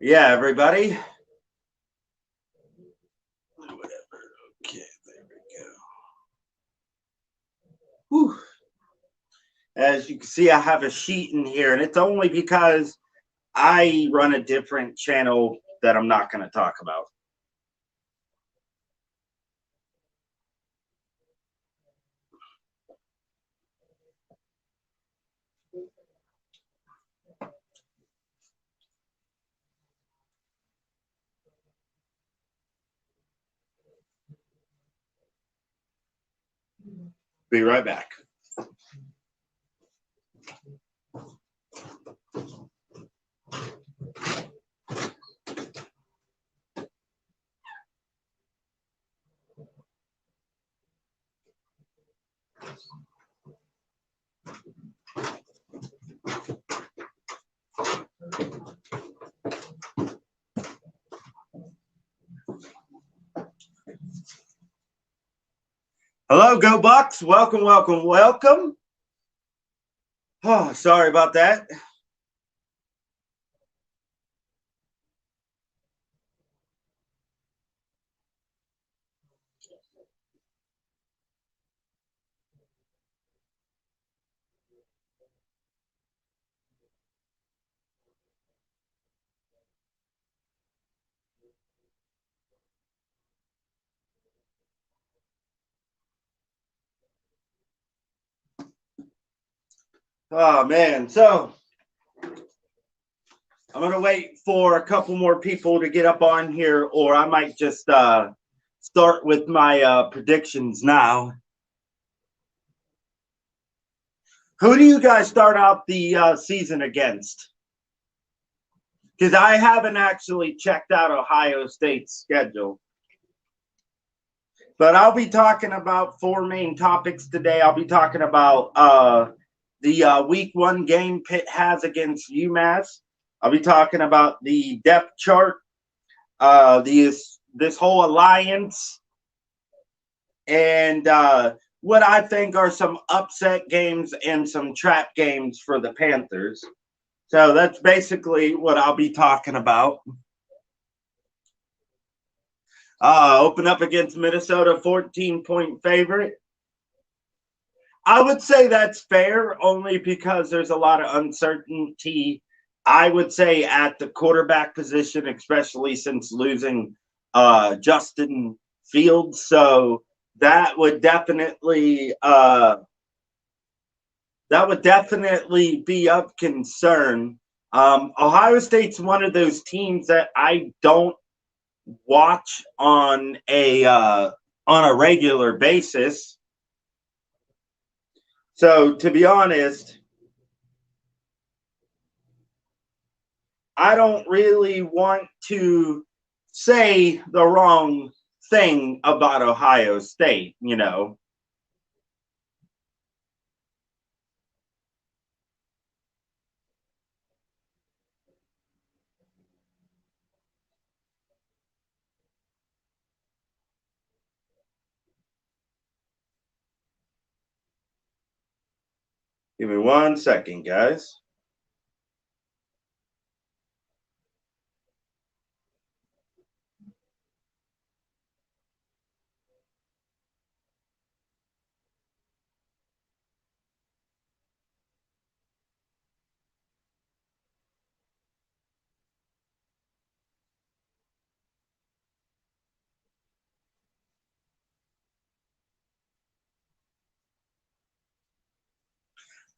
Yeah, everybody. Whatever. Okay, there we go. Whew. As you can see, I have a sheet in here, and it's only because I run a different channel that I'm not going to talk about. Be right back. Hello, Go Bucks. Welcome, welcome, welcome. Oh, sorry about that. Oh, man. So I'm going to wait for a couple more people to get up on here, or I might just start with my predictions now. Who do you guys start out the season against? Because I haven't actually checked out Ohio State's schedule. But I'll be talking about four main topics today. I'll be talking about the week one game Pitt has against UMass. I'll be talking about the depth chart, this whole alliance, and what I think are some upset games and some trap games for the Panthers. So that's basically what I'll be talking about. Open up against Minnesota, 14-point favorite. I would say that's fair only because there's a lot of uncertainty, I would say, at the quarterback position, especially since losing Justin Fields. So that would definitely be of concern. Ohio State's one of those teams that I don't watch on a regular basis. So to be honest, I don't really want to say the wrong thing about Ohio State, you know. Give me 1 second, guys.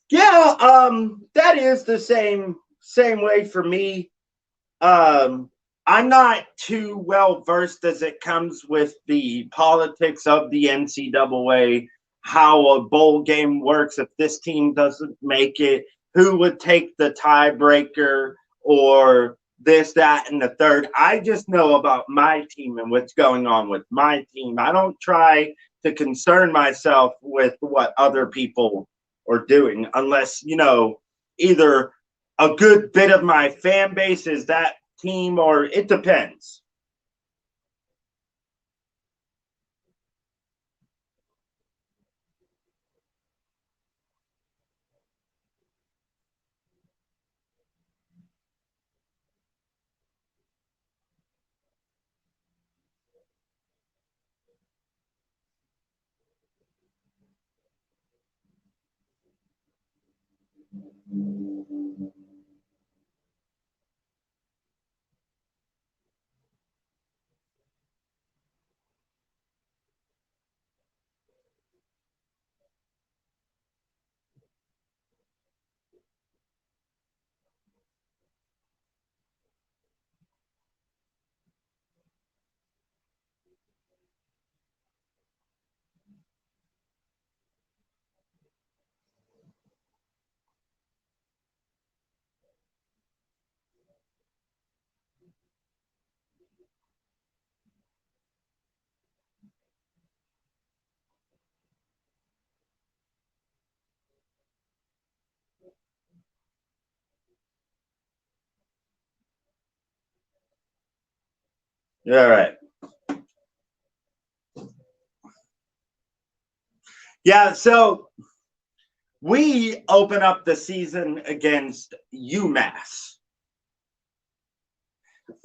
Yeah, that is the same way for me. I'm not too well versed as it comes with the politics of the NCAA, how a bowl game works. If this team doesn't make it, who would take the tiebreaker or this, that, and the third. I just know about my team and what's going on with my team. I don't try to concern myself with what other people are doing unless, you know, either a good bit of my fan base is that team or it depends. All right. Yeah, so we open up the season against UMass.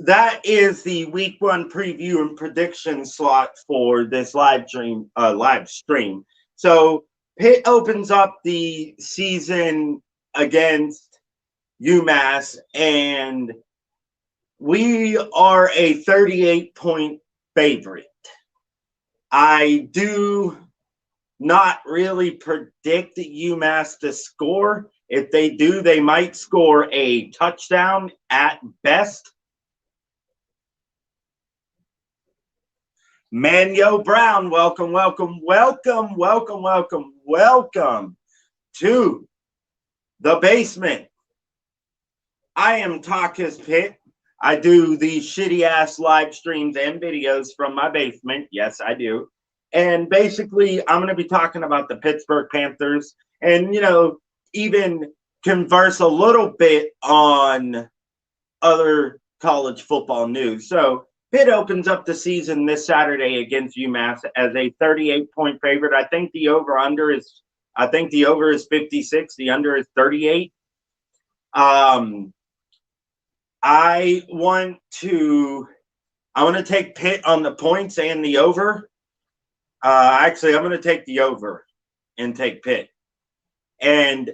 That is the week one preview and prediction slot for this live stream. So Pitt opens up the season against UMass, and we are a 38-point favorite. I do not really predict UMass to score. If they do, they might score a touchdown at best. Manyo Brown, welcome, welcome, welcome, welcome, welcome, welcome to the basement. I am TALK-IS-PITT. I do these shitty ass live streams and videos from my basement. Yes, I do. And basically, I'm going to be talking about the Pittsburgh Panthers and, you know, even converse a little bit on other college football news. So Pitt opens up the season this Saturday against UMass as a 38-point favorite. I think the over is 56. The under is 38. I want to take Pitt on the points and the over. Actually, I'm going to take the over and take Pitt. And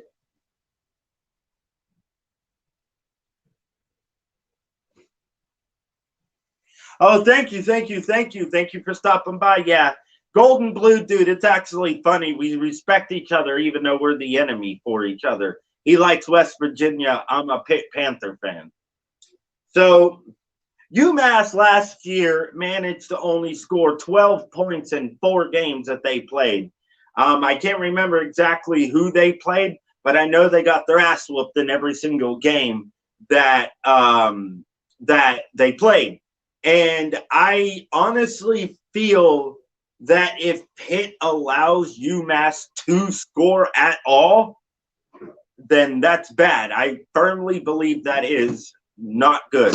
oh, thank you for stopping by. Yeah, Golden Blue dude, it's actually funny. We respect each other even though we're the enemy for each other. He likes West Virginia. I'm a Pitt Panther fan. So UMass last year managed to only score 12 points in 4 games that they played. I can't remember exactly who they played, but I know they got their ass whooped in every single game that they played. And I honestly feel that if Pitt allows UMass to score at all, then that's bad. I firmly believe that is not good.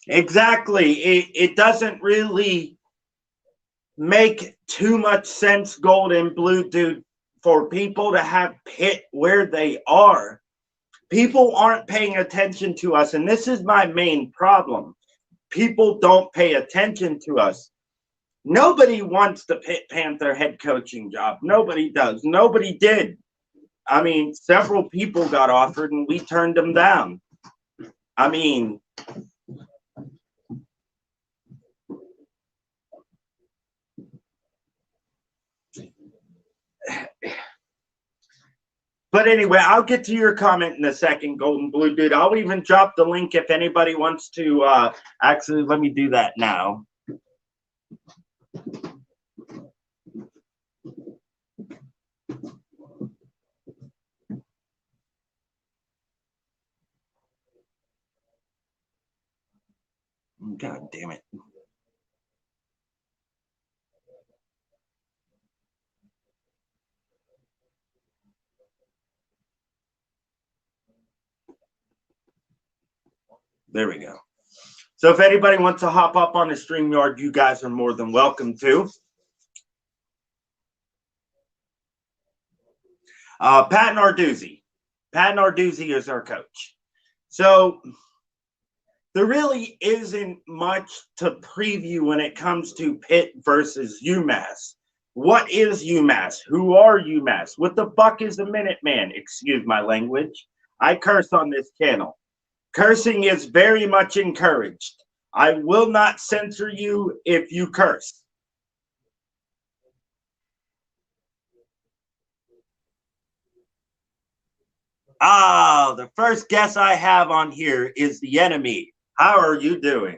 Exactly. It doesn't really make too much sense, Gold and Blue dude, for people to have Pitt where they are. People aren't paying attention to us, and this is my main problem. People don't pay attention to us. Nobody wants the Pitt Panther head coaching job. Nobody does. Nobody did. I mean, several people got offered, and we turned them down. I mean, but anyway, I'll get to your comment in a second, Golden Blue dude. I'll even drop the link if anybody wants to. Actually, let me do that now. God damn it. There we go. So if anybody wants to hop up on the StreamYard, you guys are more than welcome to. Pat Narduzzi. Pat Narduzzi is our coach. So there really isn't much to preview when it comes to Pitt versus UMass. What is UMass? Who are UMass? What the buck is a Minuteman? Excuse my language. I curse on this channel. Cursing is very much encouraged. I will not censor you if you curse. The first guest I have on here is the enemy. How are you doing?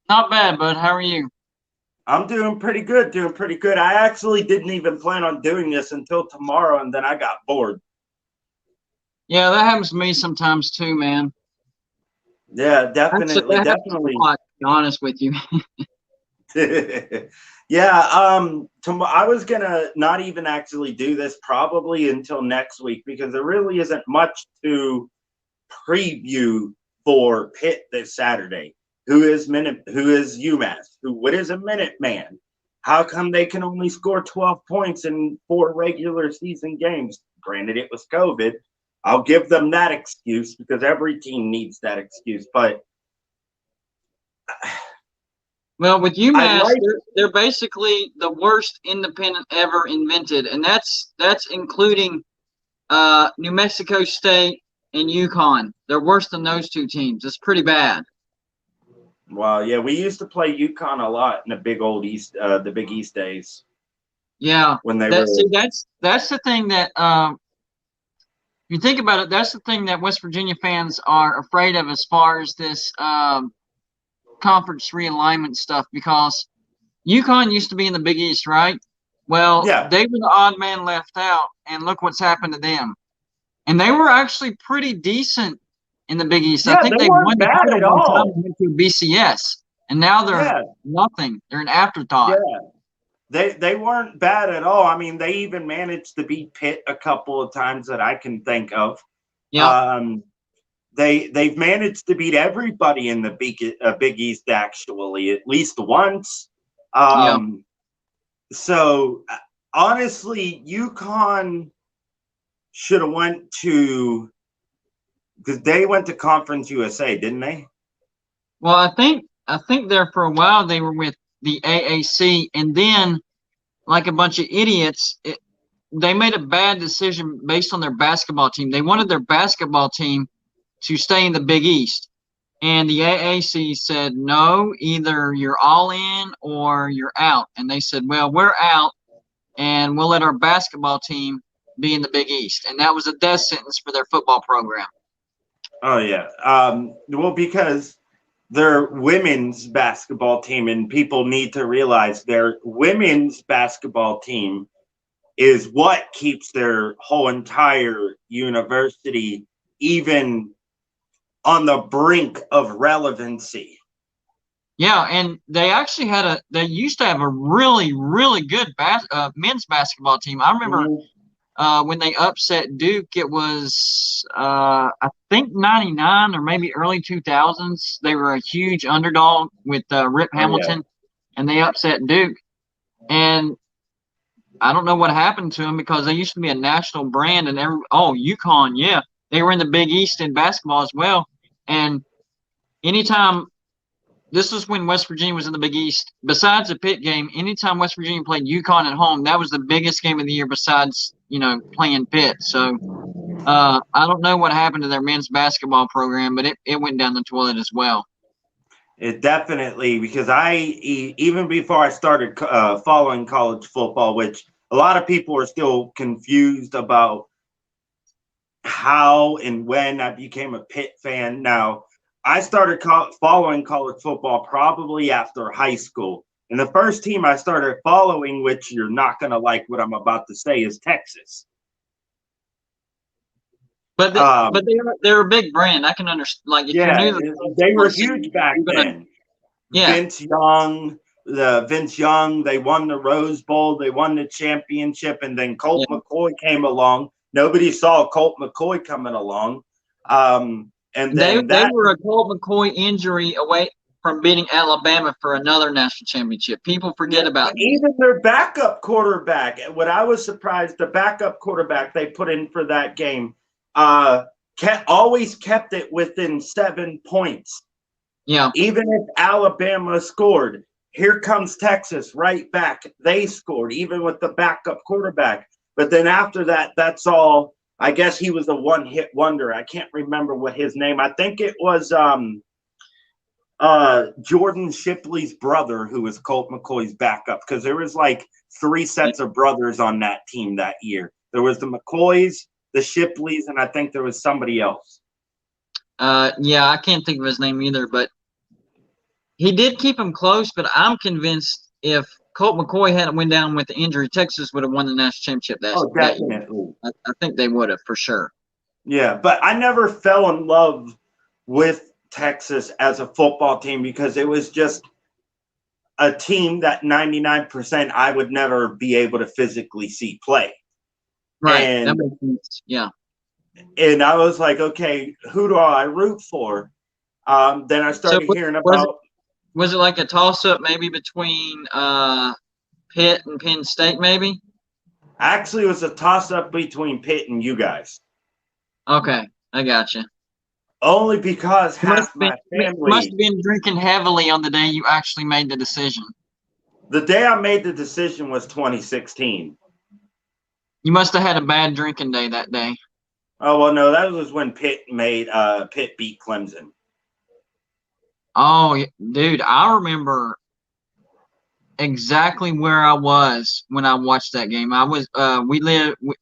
Not bad, bud. How are you? I'm doing pretty good, I actually didn't even plan on doing this until tomorrow, and then I got bored. Yeah, that happens to me sometimes too, man. Yeah, definitely. A lot, to be honest with you. Yeah, I was gonna not even actually do this probably until next week because there really isn't much to preview for Pitt this Saturday. Who is UMass? What is a Minuteman? How come they can only score 12 points in 4 regular season games? Granted, it was COVID. I'll give them that excuse because every team needs that excuse. But well, with UMass, they're basically the worst independent ever invented, and that's including New Mexico State and UConn. They're worse than those two teams. It's pretty bad. Wow, yeah, we used to play UConn a lot in the Big East days. Yeah, when they that's the thing that you think about it. That's the thing that West Virginia fans are afraid of as far as this conference realignment stuff, because UConn used to be in the Big East, right? Well, yeah. They were the odd man left out, and look what's happened to them. And they were actually pretty decent in the Big East. Yeah, I think they won the title one time and went to BCS, and now they're nothing. They're an afterthought. Yeah, they weren't bad at all. I mean, they even managed to beat Pitt a couple of times that I can think of. Yeah. They've managed to beat everybody in the Big East actually at least once. So honestly, UConn should have went to, because they went to Conference USA, didn't they? Well, I think there for a while they were with the AAC, and then, like a bunch of idiots, they made a bad decision based on their basketball team. They wanted their basketball team to stay in the Big East, and the AAC said, no, either you're all in or you're out. And they said, well, we're out, and we'll let our basketball team be in the Big East. And that was a death sentence for their football program. Oh, yeah. Well, because their women's basketball team, and people need to realize their women's basketball team is what keeps their whole entire university even on the brink of relevancy. Yeah, and they actually they used to have a really, really good men's basketball team. I remember when they upset Duke, it was, I think, 99 or maybe early 2000s. They were a huge underdog with Rip Hamilton, and they upset Duke. And I don't know what happened to them, because they used to be a national brand, and UConn, yeah. They were in the Big East in basketball as well. And anytime, this was when West Virginia was in the Big East, besides the Pitt game, anytime West Virginia played UConn at home, that was the biggest game of the year besides, playing Pitt. So I don't know what happened to their men's basketball program, but it went down the toilet as well. It definitely, because even before I started following college football, which a lot of people are still confused about how and when I became a Pitt fan. Now, I started following college football probably after high school. And the first team I started following, which you're not going to like what I'm about to say, is Texas. But they're a big brand. I can understand. Like, if you knew they were huge back then. Yeah. Vince Young. They won the Rose Bowl. They won the championship, and then Colt McCoy came along. Nobody saw Colt McCoy coming along. And They then they that, were a Colt McCoy injury away from beating Alabama for another national championship. People forget about but that. even their backup quarterback, what I was surprised, the backup quarterback they put in for that game, always kept it within 7 points. Yeah. Even if Alabama scored, here comes Texas right back. They scored, even with the backup quarterback. But then after that, that's all. I guess he was a one-hit wonder. I can't remember what his name. I think it was Jordan Shipley's brother, who was Colt McCoy's backup, because there was like 3 sets of brothers on that team that year. There was the McCoys, the Shipleys, and I think there was somebody else. Yeah, I can't think of his name either, but he did keep him close. But I'm convinced if Colt McCoy hadn't went down with the injury, Texas would have won the national championship that year. Definitely. I think they would have for sure. Yeah, but I never fell in love with Texas as a football team because it was just a team that 99% I would never be able to physically see play. Right. And, that makes sense. Yeah. And I was like, okay, who do I root for? Then I started hearing about. Was it like a toss-up maybe between Pitt and Penn State maybe? Actually, it was a toss-up between Pitt and you guys. Okay, I got you. Only because half my family must have been drinking heavily on the day you actually made the decision. The day I made the decision was 2016. You must have had a bad drinking day that day. Oh well, no, that was when Pitt beat Clemson. Oh, dude, I remember exactly where I was when I watched that game. I was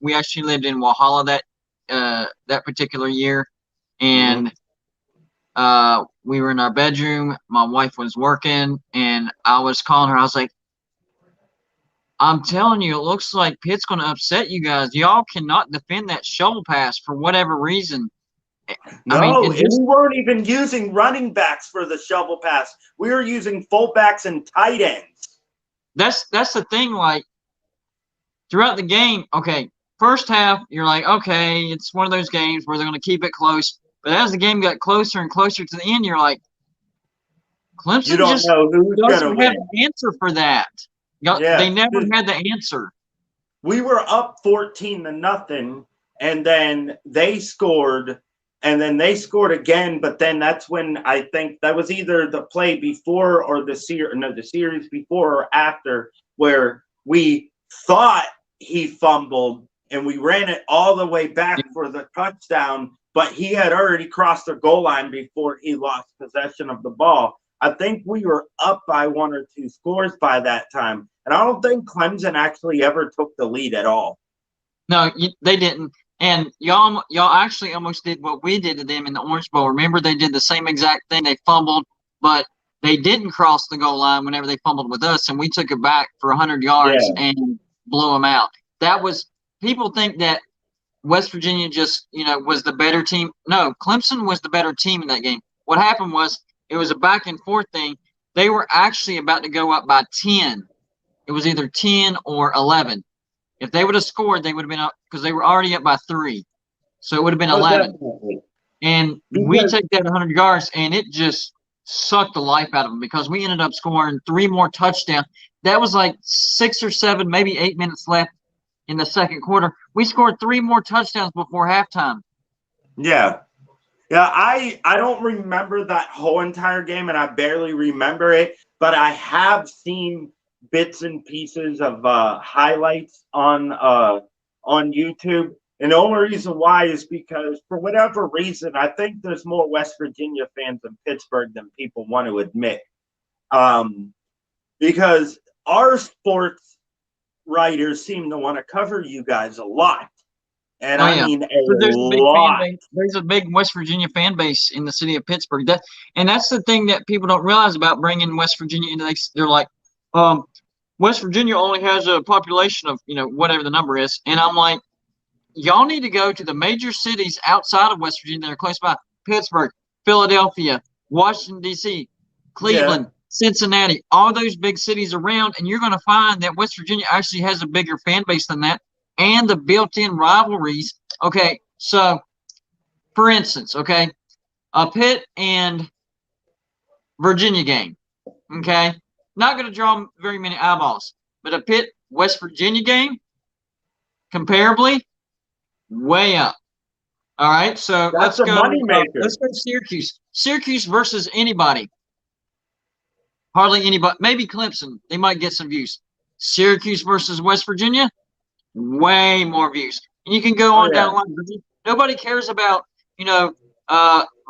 we actually lived in Walhalla that particular year, and we were in our bedroom. My wife was working, and I was calling her. I was like, I'm telling you, it looks like Pitt's going to upset you guys. Y'all cannot defend that shovel pass for whatever reason. No, and we weren't even using running backs for the shovel pass. We were using fullbacks and tight ends. That's the thing. Like throughout the game, okay, first half you're like, okay, it's one of those games where they're going to keep it close. But as the game got closer and closer to the end, you're like, Clemson you don't just know who's doesn't have win. an answer for that. They never had the answer. We were up 14-0, and then they scored. And then they scored again, but then that's when I think that was either the play before or the series before or after, where we thought he fumbled and we ran it all the way back for the touchdown, but he had already crossed the goal line before he lost possession of the ball. I think we were up by 1 or 2 scores by that time. And I don't think Clemson actually ever took the lead at all. No, they didn't. And y'all actually almost did what we did to them in the Orange Bowl. Remember, they did the same exact thing. They fumbled, but they didn't cross the goal line whenever they fumbled with us, and we took it back for 100 yards and blew them out. That was – people think that West Virginia just, was the better team. No, Clemson was the better team in that game. What happened was it was a back-and-forth thing. They were actually about to go up by 10. It was either 10 or 11. If they would have scored, they would have been up because they were already up by 3. So it would have been 11. Definitely. And we took that 100 yards, and it just sucked the life out of them because we ended up scoring 3 more touchdowns. That was like 6 or 7, maybe 8 minutes left in the second quarter. We scored 3 more touchdowns before halftime. Yeah. Yeah, I don't remember that whole entire game, and I barely remember it, but I have seen bits and pieces of highlights on YouTube. And the only reason why is because for whatever reason, I think there's more West Virginia fans in Pittsburgh than people want to admit. Because our sports writers seem to want to cover you guys a lot. And I mean a lot. There's a big West Virginia fan base in the city of Pittsburgh. And that's the thing that people don't realize about bringing West Virginia into. They're like, West Virginia only has a population of, whatever the number is. And I'm like, y'all need to go to the major cities outside of West Virginia that are close by. Pittsburgh, Philadelphia, Washington, D.C., Cleveland, Cincinnati, all those big cities around. And you're going to find that West Virginia actually has a bigger fan base than that. And the built-in rivalries. Okay, so, for instance, A Pitt and Virginia game. Okay, not going to draw very many eyeballs, but a Pitt West Virginia game, comparably, way up. All right, so That's let's a go. moneymaker. Let's go to Syracuse. Syracuse versus anybody. Hardly anybody. Maybe Clemson. They might get some views. Syracuse versus West Virginia, way more views. And you can go Oh on yeah. down the line. Nobody cares about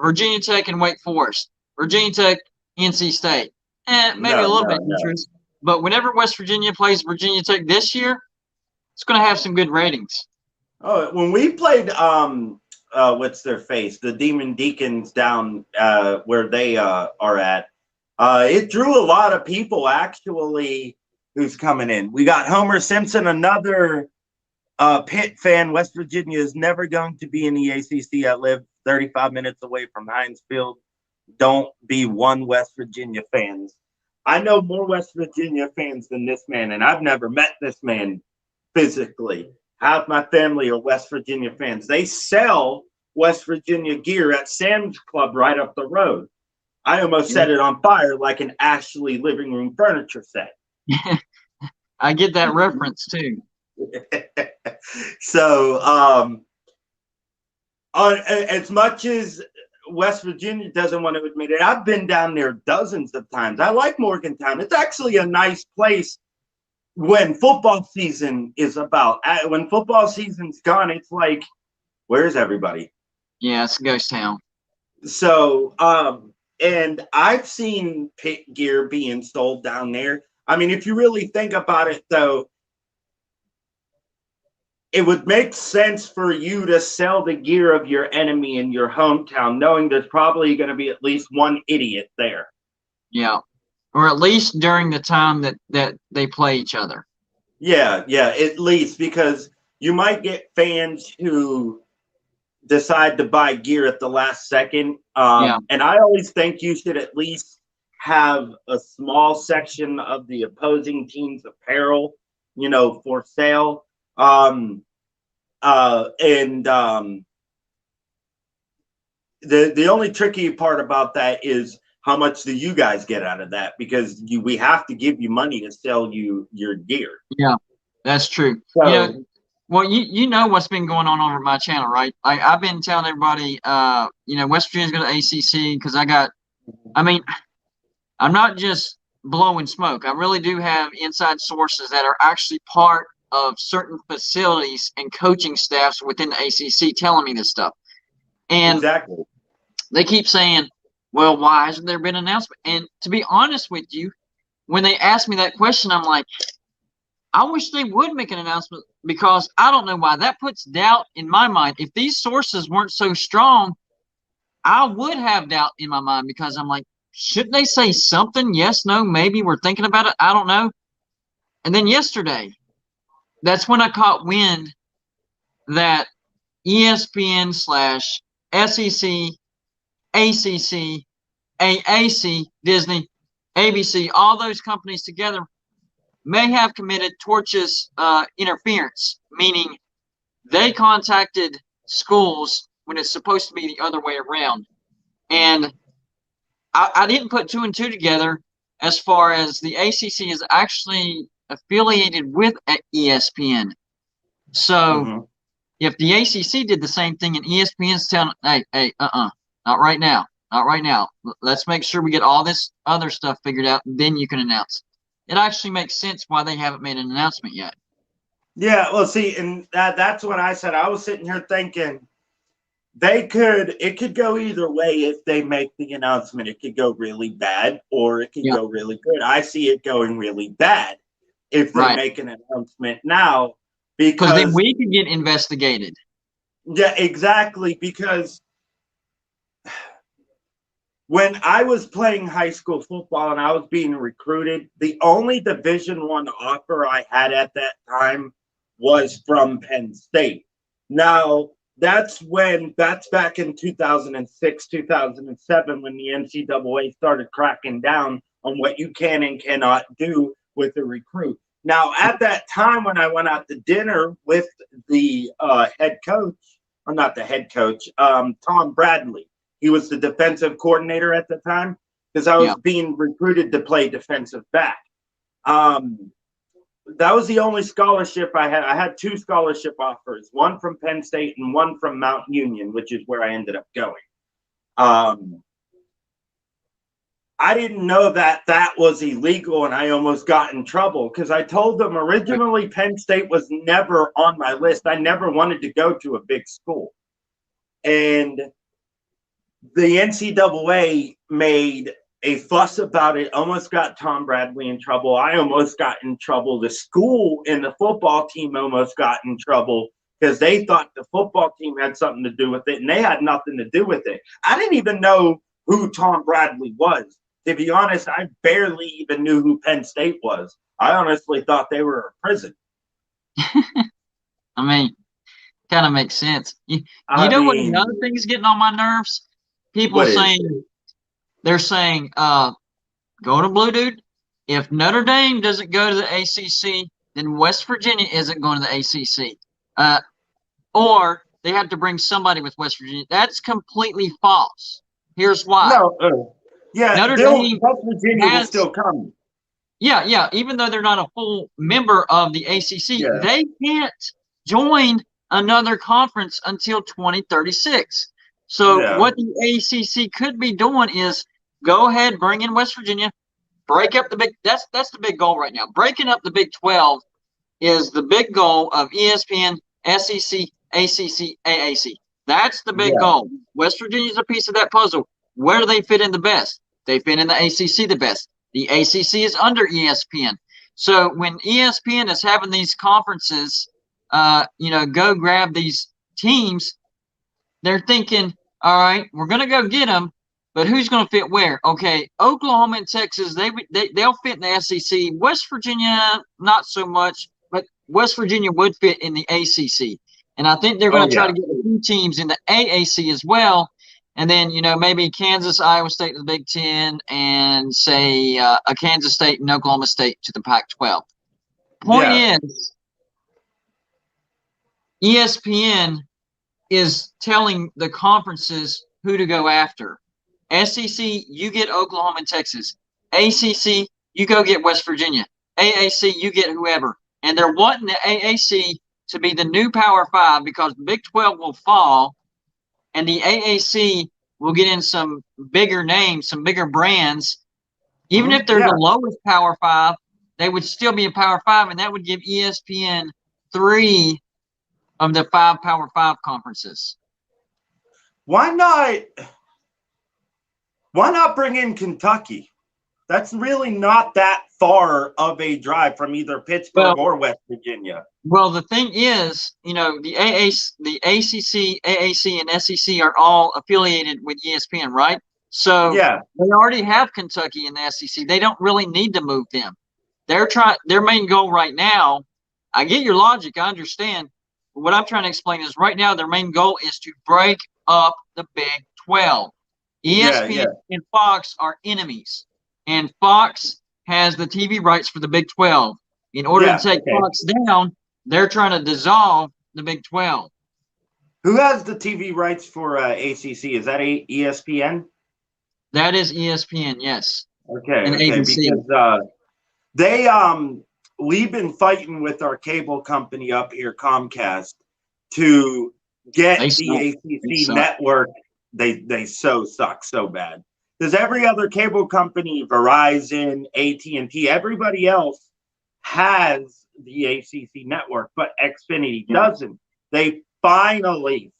Virginia Tech and Wake Forest. Virginia Tech, NC State. Maybe a No, little no, bit no. interest. But whenever West Virginia plays Virginia Tech this year, it's going to have some good ratings. Oh, when we played what's their face? The Demon Deacons down where they are at. It drew a lot of people actually who's coming in. We got Homer Simpson, another Pitt fan. West Virginia is never going to be in the ACC. I live 35 minutes away from Heinz Field. Don't be one West Virginia fans. I know more West Virginia fans than this man, and I've never met this man physically. Half my family are West Virginia fans. They sell West Virginia gear at Sam's Club right up the road. I almost set it on fire like an Ashley living room furniture set. I get that reference too. So, as much as West Virginia doesn't want to admit it, I've been down there dozens of times. I like Morgantown. It's actually a nice place when football season is about. When football season's gone, it's like, where's everybody? Yeah, it's a ghost town. So, and I've seen Pitt gear being sold down there. I mean, if you really think about it, though, it would make sense for you to sell the gear of your enemy in your hometown, knowing there's probably going to be at least one idiot there. Yeah, or at least during the time that they play each other. Yeah, at least, because you might get fans who decide to buy gear at the last second. And I always think you should at least have a small section of the opposing team's apparel, for sale. The only tricky part about that is how much do you guys get out of that? Because we have to give you money to sell you your gear. Yeah, that's true. So, well, you know what's been going on over my channel, right? I've been telling everybody, West Virginia's going to ACC because I'm not just blowing smoke. I really do have inside sources that are actually part of certain facilities and coaching staffs within the ACC telling me this stuff. And exactly. They keep saying, well, why hasn't there been an announcement? And to be honest with you, when they ask me that question, I'm like, I wish they would make an announcement because I don't know why. That puts doubt in my mind. If these sources weren't so strong, I would have doubt in my mind because I'm like, shouldn't they say something? Yes, no, maybe we're thinking about it. I don't know. And then yesterday, that's when I caught wind that ESPN / SEC, ACC, AAC, Disney, ABC, all those companies together may have committed tortious interference, meaning they contacted schools when it's supposed to be the other way around. And I didn't put two and two together as far as the ACC is actually affiliated with ESPN. So if the ACC did the same thing and ESPN's telling, hey, not right now. Not right now. Let's make sure we get all this other stuff figured out, and then you can announce. It actually makes sense why they haven't made an announcement yet. Yeah, well, see, and that's what I said. I was sitting here thinking it could go either way if they make the announcement. It could go really bad or it could go really good. I see it going really bad if they make an announcement now because then we could get investigated. Yeah, exactly, because when I was playing high school football and I was being recruited, the only Division I offer I had at that time was from Penn State. Now, that's back in 2006, 2007, when the NCAA started cracking down on what you can and cannot do with a recruit. Now, at that time, when I went out to dinner with the head coach, or not the head coach, Tom Bradley, He was the defensive coordinator at the time because I was Yeah. being recruited to play defensive back. That was the only scholarship I had. I had 2 scholarship offers, one from Penn State and one from Mount Union, which is where I ended up going. I didn't know that that was illegal, and I almost got in trouble because I told them originally Penn State was never on my list. I never wanted to go to a big school. And the NCAA made a fuss about it, almost got Tom Bradley in trouble. I almost got in trouble. The school and the football team almost got in trouble because they thought the football team had something to do with it, and they had nothing to do with it. I didn't even know who Tom Bradley was. To be honest, I barely even knew who Penn State was. I honestly thought they were a prison. I mean, kind of makes sense. You know what another thing is getting on my nerves? People saying, they're saying, go to Blue Dude. If Notre Dame doesn't go to the ACC, then West Virginia isn't going to the ACC. Or they have to bring somebody with West Virginia. That's completely false. Here's why. No, yeah, Notre Dame West Virginia will still come. Yeah. Even though they're not a full member of the ACC, they can't join another conference until 2036. So what the ACC could be doing is go ahead, bring in West Virginia, break up the big. That's the big goal right now. Breaking up the Big 12 is the big goal of ESPN, SEC, ACC, AAC. That's the big goal. West Virginia's a piece of that puzzle. Where do they fit in the best? They fit in the ACC the best. The ACC is under ESPN. So when ESPN is having these conferences, go grab these teams, they're thinking, all right, we're going to go get them, but who's going to fit where? Okay, Oklahoma and Texas, they'll fit in the SEC. West Virginia, not so much, but West Virginia would fit in the ACC. And I think they're going to try to get a few teams in the AAC as well. And then, maybe Kansas, Iowa State to the Big 10, and say a Kansas State and Oklahoma State to the Pac-12. Point is, ESPN is telling the conferences who to go after. SEC, you get Oklahoma and Texas. ACC, you go get West Virginia. AAC, you get whoever. And they're wanting the AAC to be the new Power 5 because the Big 12 will fall, and the AAC will get in some bigger names, some bigger brands. Even if they're the lowest Power 5, they would still be a Power 5, and that would give ESPN 3 of the 5 Power 5 conferences. Why not bring in Kentucky? That's really not that far of a drive from either Pittsburgh or West Virginia. Well, the thing is, the ACC, AAC, and SEC are all affiliated with ESPN, right? So they already have Kentucky in the SEC. They don't really need to move them. Their main goal right now, I get your logic, I understand. But what I'm trying to explain is right now their main goal is to break up the Big 12. ESPN and Fox are enemies. And Fox has the TV rights for the Big 12. In order to take Fox down, they're trying to dissolve the Big 12. Who has the TV rights for ACC? Is that ESPN? That is ESPN, yes. Okay, and ABC. Because we've been fighting with our cable company up here, Comcast, to get the ACC network. They suck so bad. Because every other cable company, Verizon, AT&T, everybody else has the ACC network, but Xfinity doesn't. They finally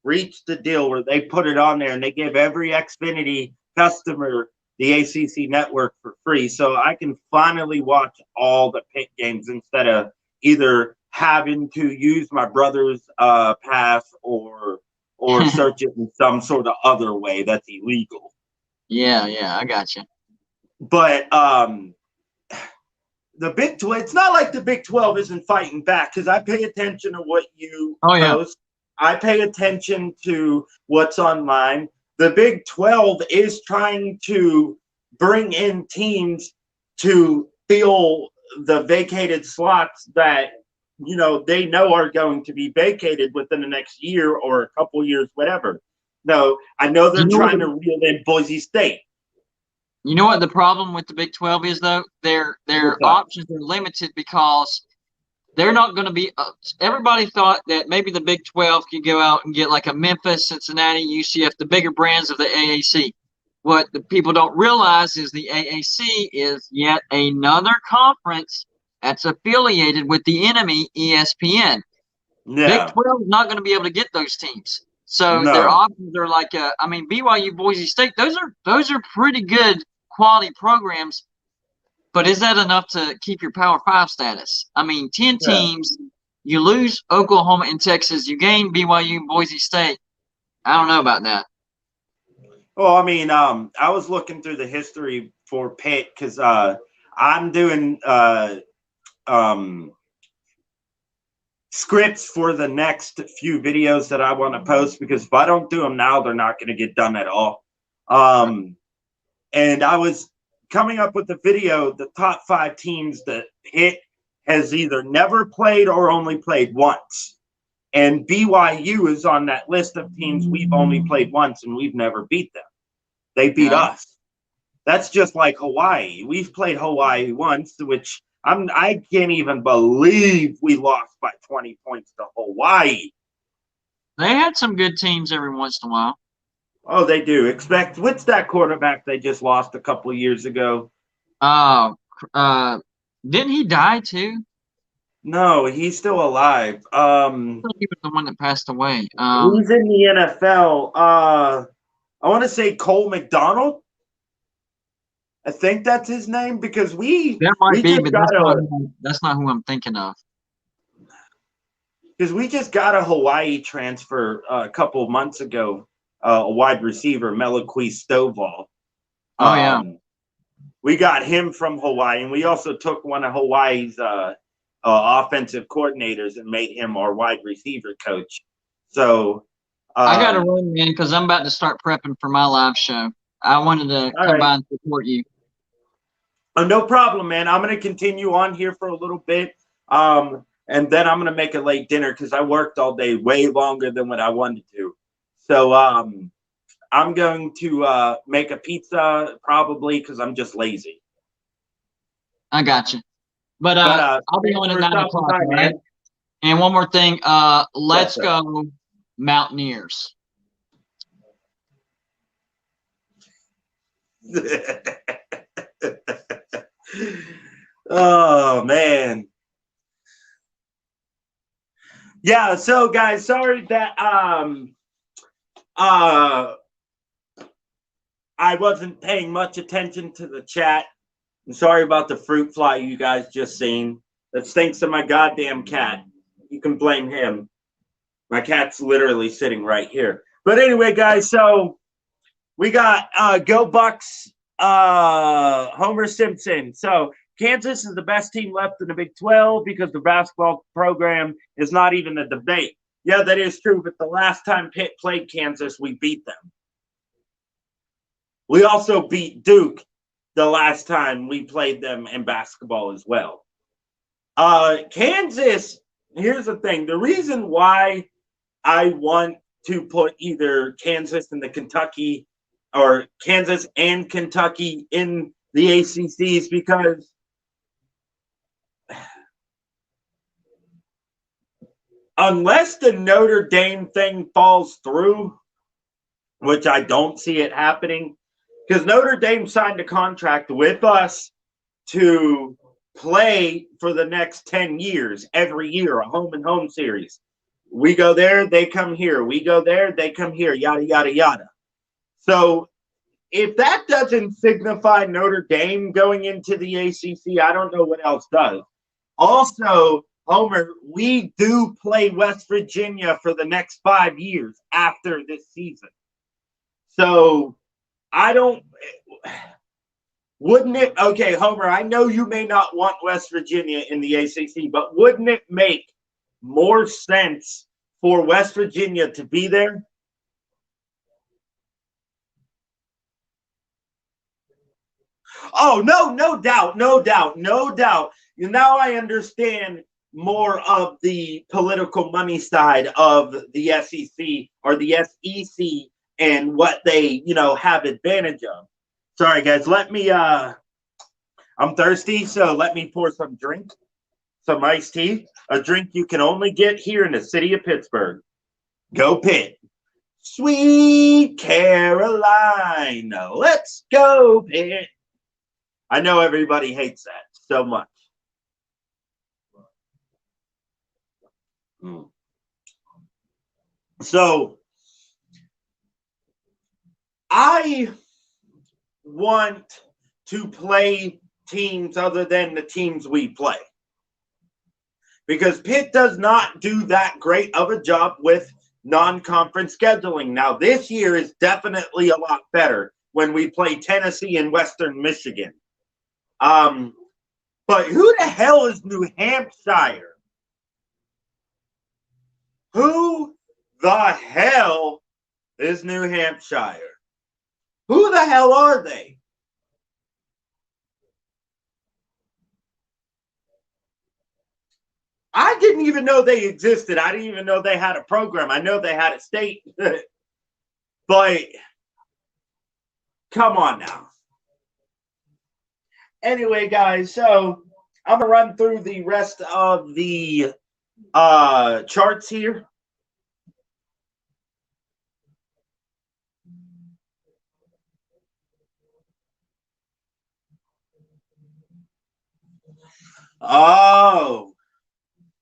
reached the deal where they put it on there and they give every Xfinity customer the ACC network for free. So I can finally watch all the Pitt games instead of either having to use my brother's pass or search it in some sort of other way that's illegal. Yeah, I got you. But the Big 12, it's not like the Big 12 isn't fighting back because I pay attention to what you post. I pay attention to what's online. The Big 12 is trying to bring in teams to fill the vacated slots that they know are going to be vacated within the next year or a couple years, whatever. No, I know they're trying to reel in Boise State. You know what the problem with the Big 12 is, though? Their options are limited because they're not going to be. Everybody thought that maybe the Big 12 could go out and get like a Memphis, Cincinnati, UCF, the bigger brands of the AAC. What the people don't realize is the AAC is yet another conference that's affiliated with the enemy, ESPN. Yeah. Big 12 is not going to be able to get those teams. So their No. options are like, BYU, Boise State. Those are pretty good quality programs. But is that enough to keep your Power 5 status? 10 Yeah. teams. You lose Oklahoma and Texas. You gain BYU and Boise State. I don't know about that. Well, I was looking through the history for Pitt because I'm doing scripts for the next few videos that I want to post, because if I don't do them now, they're not going to get done at all. And I was coming up with the video, the top 5 teams that Pitt has either never played or only played once. And BYU is on that list of teams we've only played once and we've never beat them. They beat us. That's just like Hawaii. We've played Hawaii once, which I can't even believe we lost by 20 points to Hawaii. They had some good teams every once in a while. Oh, they do. What's that quarterback they just lost a couple of years ago? Didn't he die too? No, he's still alive. I thought he was the one that passed away. He's in the NFL. I want to say Cole McDonald. I think that's his name, because that might be, but that's not who I'm thinking of. Because we just got a Hawaii transfer a couple of months ago, a wide receiver, Melaqui Stovall. Oh, yeah. We got him from Hawaii, and we also took one of Hawaii's offensive coordinators and made him our wide receiver coach. So I got to run, man, because I'm about to start prepping for my live show. I wanted to come by and support you. Oh, no problem, man. I'm going to continue on here for a little bit, and then I'm going to make a late dinner because I worked all day, way longer than what I wanted to. So I'm going to make a pizza probably because I'm just lazy. I got you. But I'll be on at 9 o'clock, right? And one more thing. Let's go Mountaineers. Oh, man. Yeah, so guys, sorry that I wasn't paying much attention to the chat. I'm sorry about the fruit fly you guys just seen. That stinks of my goddamn cat. You can blame him. My cat's literally sitting right here. But anyway, guys, so we got Go Bucks, Homer Simpson. So Kansas is the best team left in the Big 12 because the basketball program is not even a debate. Yeah, that is true, but the last time Pitt played Kansas, we beat them. We also beat Duke the last time we played them in basketball as well. Kansas, here's the thing. The reason why I want to put either Kansas and the Kentucky or Kansas and Kentucky in the ACC is because unless the Notre Dame thing falls through, which I don't see it happening, because Notre Dame signed a contract with us to play for the next 10 years, every year, a home and home series. We go there, they come here. We go there, they come here, yada, yada, yada. So if that doesn't signify Notre Dame going into the ACC, I don't know what else does. Also, Homer, we do play West Virginia for the next 5 years after this season. So wouldn't it, okay, Homer, I know you may not want West Virginia in the ACC, but wouldn't it make more sense for West Virginia to be there? Oh, no doubt. Now I understand more of the political money side of the SEC or the SEC and what they, have advantage of. Sorry guys, let me I'm thirsty, so let me pour some drink, some iced tea, a drink you can only get here in the city of Pittsburgh. Go Pitt. Sweet Caroline. Let's go Pitt. I know everybody hates that so much. So I want to play teams other than the teams we play, because Pitt does not do that great of a job with non-conference scheduling. Now, this year is definitely a lot better when we play Tennessee and Western Michigan. But who the hell is New Hampshire? Who the hell is New Hampshire? Who the hell are they? I didn't even know they existed. I didn't even know they had a program. I know they had a state. But come on now. Anyway, guys, so I'm going to run through the rest of the charts here. Oh,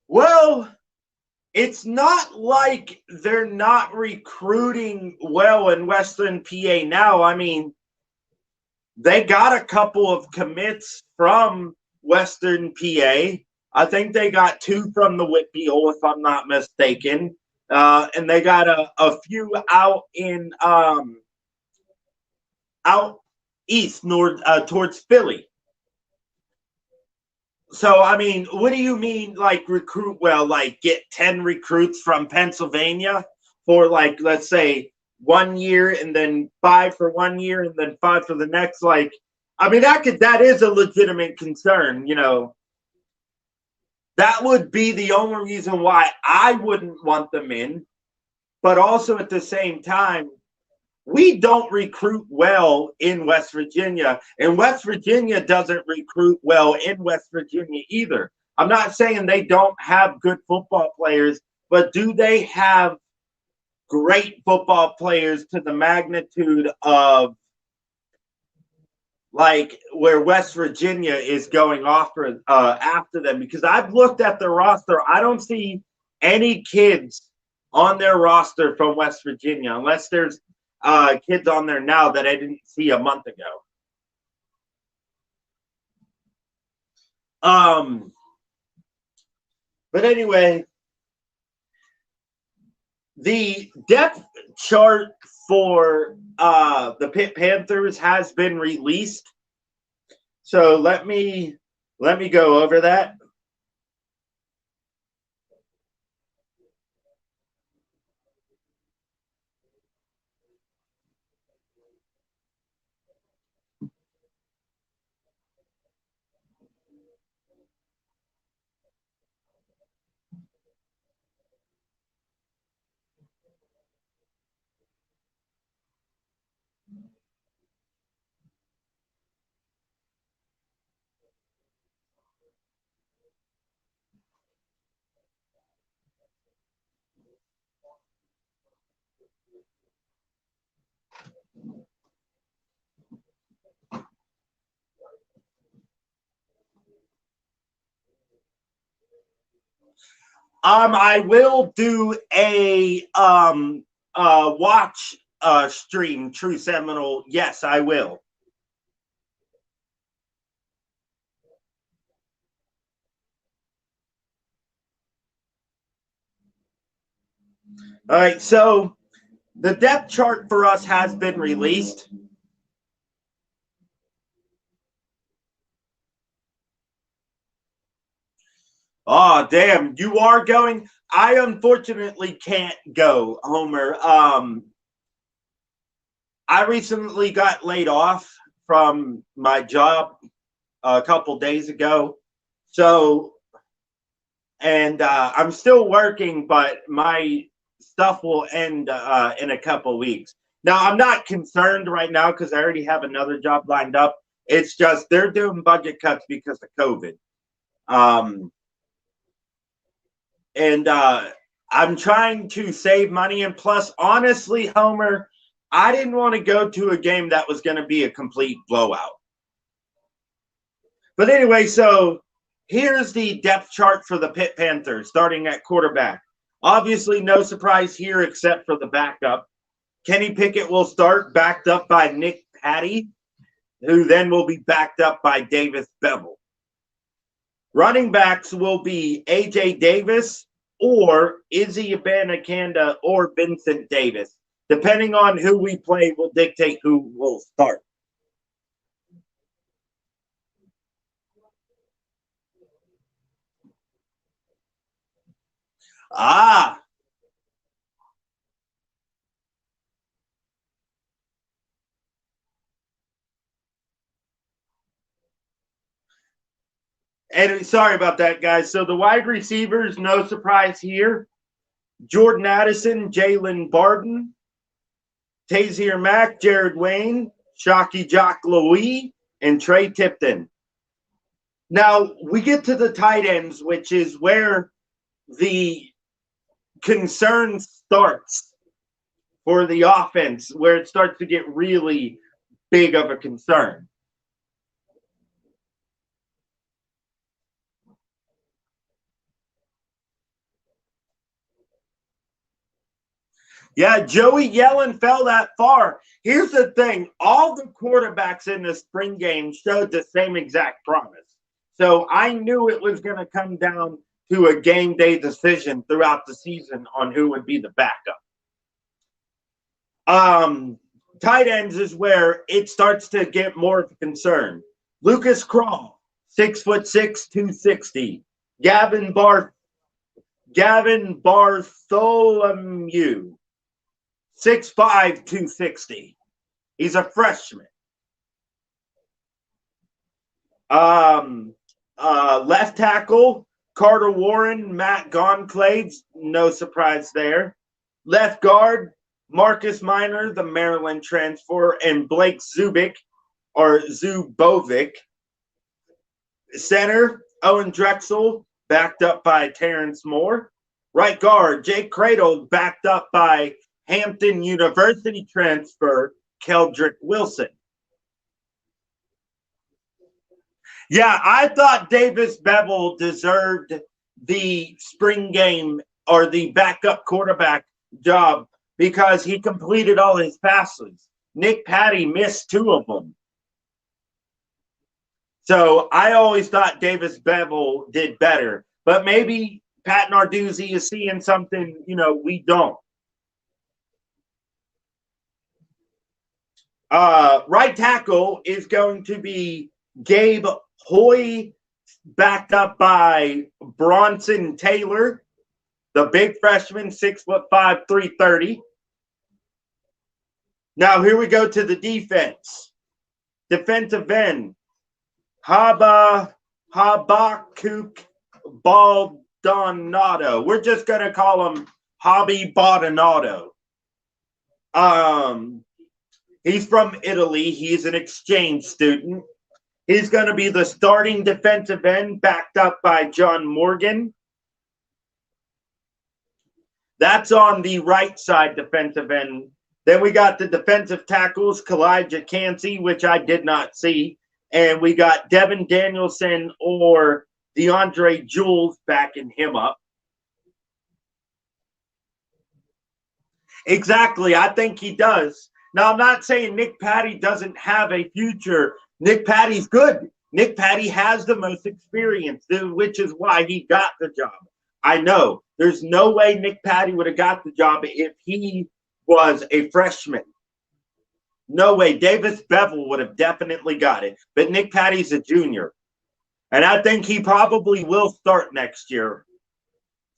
well, it's not like they're not recruiting well in Western PA now. I mean, they got a couple of commits from Western PA. I think they got 2 from the Whitfield, if I'm not mistaken. And they got a few out in out east, north, towards Philly. So, I mean, what do you mean, like, recruit well? Like, get 10 recruits from Pennsylvania for, like, let's say 1 year, and then 5 for 1 year, and then 5 for the next? Like, I mean, that is a legitimate concern, That would be the only reason why I wouldn't want them in. But also at the same time, we don't recruit well in West Virginia, and West Virginia doesn't recruit well in West Virginia either. I'm not saying they don't have good football players, but do they have great football players to the magnitude of, like, where West Virginia is going after them? Because I've looked at the roster. I don't see any kids on their roster from West Virginia, unless there's kids on there now that I didn't see a month ago. But anyway, the depth chart for the Pitt Panthers has been released. So let me go over that. I will do a watch stream, True Seminole. Yes, I will. All right, so the depth chart for us has been released. Oh, damn, you are going? I unfortunately can't go, Homer. I recently got laid off from my job a couple days ago. So And I'm still working, but my stuff will end in a couple weeks. Now, I'm not concerned right now because I already have another job lined up. It's just they're doing budget cuts because of COVID. Um, and I'm trying to save money. And plus, honestly, Homer, I didn't want to go to a game that was going to be a complete blowout. But anyway, so here's the depth chart for the Pitt Panthers, starting at quarterback. Obviously, no surprise here except for the backup. Kenny Pickett will start, backed up by Nick Patty, who then will be backed up by Davis Bevel. Running backs will be A.J. Davis or Izzy Abanikanda or Vincent Davis. Depending on who we play will dictate who will start. Ah, and sorry about that, guys. So the wide receivers, no surprise here. Jordan Addison, Jalen Barton, Tazier Mack, Jared Wayne, Shockey Jock Louis, and Trey Tipton. Now we get to the tight ends, which is where the concern starts for the offense, where it starts to get really big of a concern. Yeah, Joey Yellen fell that far. Here's the thing. All the quarterbacks in the spring game showed the same exact promise. So I knew it was going to come down to a game day decision throughout the season on who would be the backup. Tight ends is where it starts to get more of a concern. Lucas Kral, 6'6", 260. Gavin Bartholomew, 6'5", 260. He's a freshman. Left tackle, Carter Warren, Matt Gonclades, no surprise there. Left guard, Marcus Minor, the Maryland transfer, and Blake Zubovic. Center, Owen Drexel, backed up by Terrence Moore. Right guard, Jake Cradle, backed up by Hampton University transfer, Keldrick Wilson. Yeah, I thought Davis Bevel deserved the spring game or the backup quarterback job because he completed all his passes. Nick Patty missed 2 of them. So I always thought Davis Bevel did better. But maybe Pat Narduzzi is seeing something, we don't. Right tackle is going to be Gabe Hoy, backed up by Bronson Taylor, the big freshman, 6'5", 330. Now here we go to the defense. Defensive end, Habakkuk Baldonado. We're just gonna call him Hobby Baldonado. He's from Italy. He's an exchange student. He's going to be the starting defensive end, backed up by John Morgan. That's on the right side defensive end. Then we got the defensive tackles, Kalijah Cansey, which I did not see. And we got Devin Danielson or DeAndre Jules backing him up. Exactly. I think he does. Now, I'm not saying Nick Patty doesn't have a future. Nick Patty's good. Nick Patty has the most experience, which is why he got the job. I know. There's no way Nick Patty would have got the job if he was a freshman. No way. Davis Bevel would have definitely got it. But Nick Patty's a junior. And I think he probably will start next year.